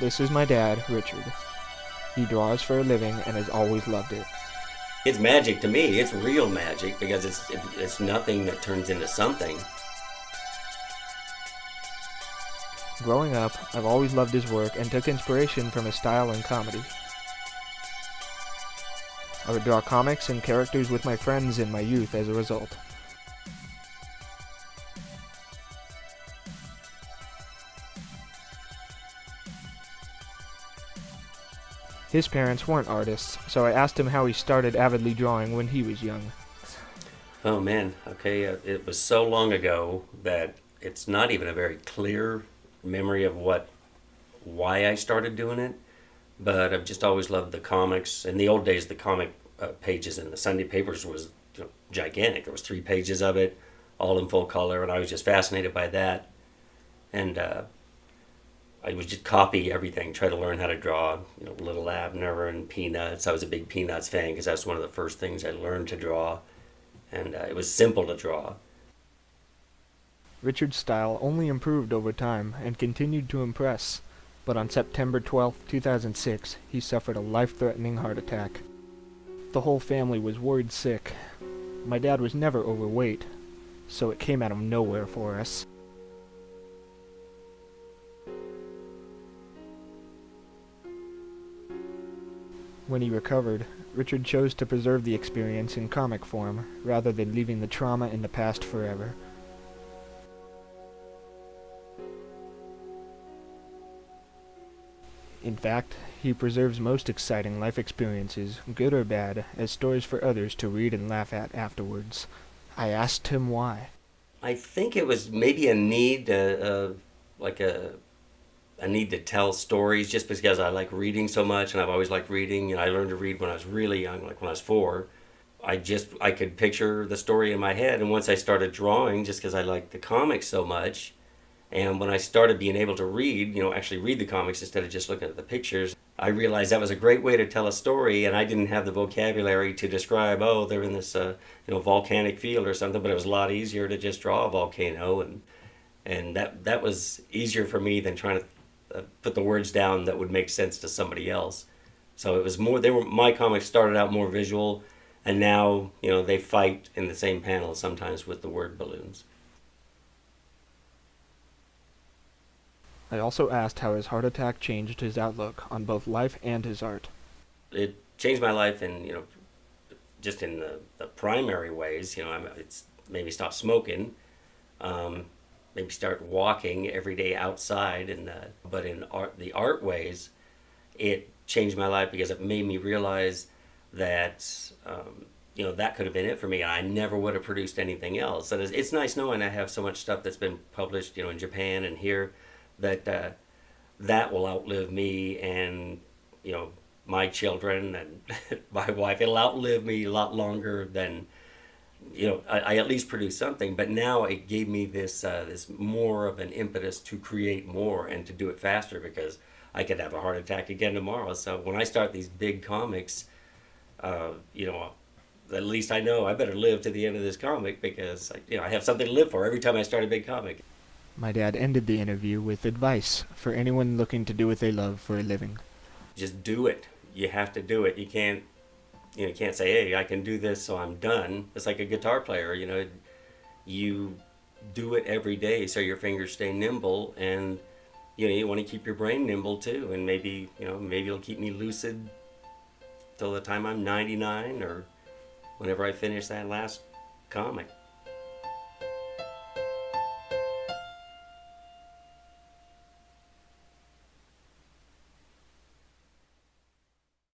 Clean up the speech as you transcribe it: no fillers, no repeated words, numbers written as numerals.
This is my dad, Richard. He draws for a living and has always loved it. It's magic to me. It's real magic because it's nothing that turns into something. Growing up, I've always loved his work and took inspiration from his style in comedy. I would draw comics and characters with my friends in my youth as a result. His parents weren't artists, so I asked him how he started avidly drawing when he was young. Oh man, okay, it was so long ago that it's not even a very clear memory of why I started doing it, but I've just always loved the comics. In the old days, the comic pages in the Sunday papers was gigantic. There was 3 pages of it, all in full color, and I was just fascinated by that. And I would just copy everything, try to learn how to draw, Little Abner and Peanuts. I was a big Peanuts fan because that's one of the first things I learned to draw, and it was simple to draw. Richard's style only improved over time and continued to impress, but on September 12, 2006, he suffered a life-threatening heart attack. The whole family was worried sick. My dad was never overweight, so it came out of nowhere for us. When he recovered, Richard chose to preserve the experience in comic form, rather than leaving the trauma in the past forever. In fact, he preserves most exciting life experiences, good or bad, as stories for others to read and laugh at afterwards. I asked him why. I think it was maybe a need, like a need to tell stories, just because I like reading so much, and I've always liked reading. I learned to read when I was really young, like when I was 4. I could picture the story in my head, and once I started drawing, just because I liked the comics so much, and when I started being able to read, actually read the comics instead of just looking at the pictures, I realized that was a great way to tell a story, and I didn't have the vocabulary to describe, they're in this, volcanic field or something, but it was a lot easier to just draw a volcano, and that was easier for me than trying to put the words down that would make sense to somebody else. So it was more, my comics started out more visual, and now, they fight in the same panel sometimes with the word balloons. I also asked how his heart attack changed his outlook on both life and his art. It changed my life in, just in the primary ways. It's maybe stop smoking, maybe start walking every day outside, but in the art ways, it changed my life because it made me realize that that could have been it for me, and I never would have produced anything else. And it's nice knowing I have so much stuff that's been published, in Japan and here, that that will outlive me and my children and my wife. It'll outlive me a lot longer than I at least produced something. But now it gave me this more of an impetus to create more and to do it faster, because I could have a heart attack again tomorrow. So when I start these big comics, at least I know I better live to the end of this comic, because I have something to live for every time I start a big comic. My dad ended the interview with advice for anyone looking to do what they love for a living. Just do it. You have to do it. You can't say, hey, I can do this, so I'm done. It's like a guitar player, you do it every day so your fingers stay nimble, and you want to keep your brain nimble too, and maybe it'll keep me lucid till the time I'm 99 or whenever I finish that last comic.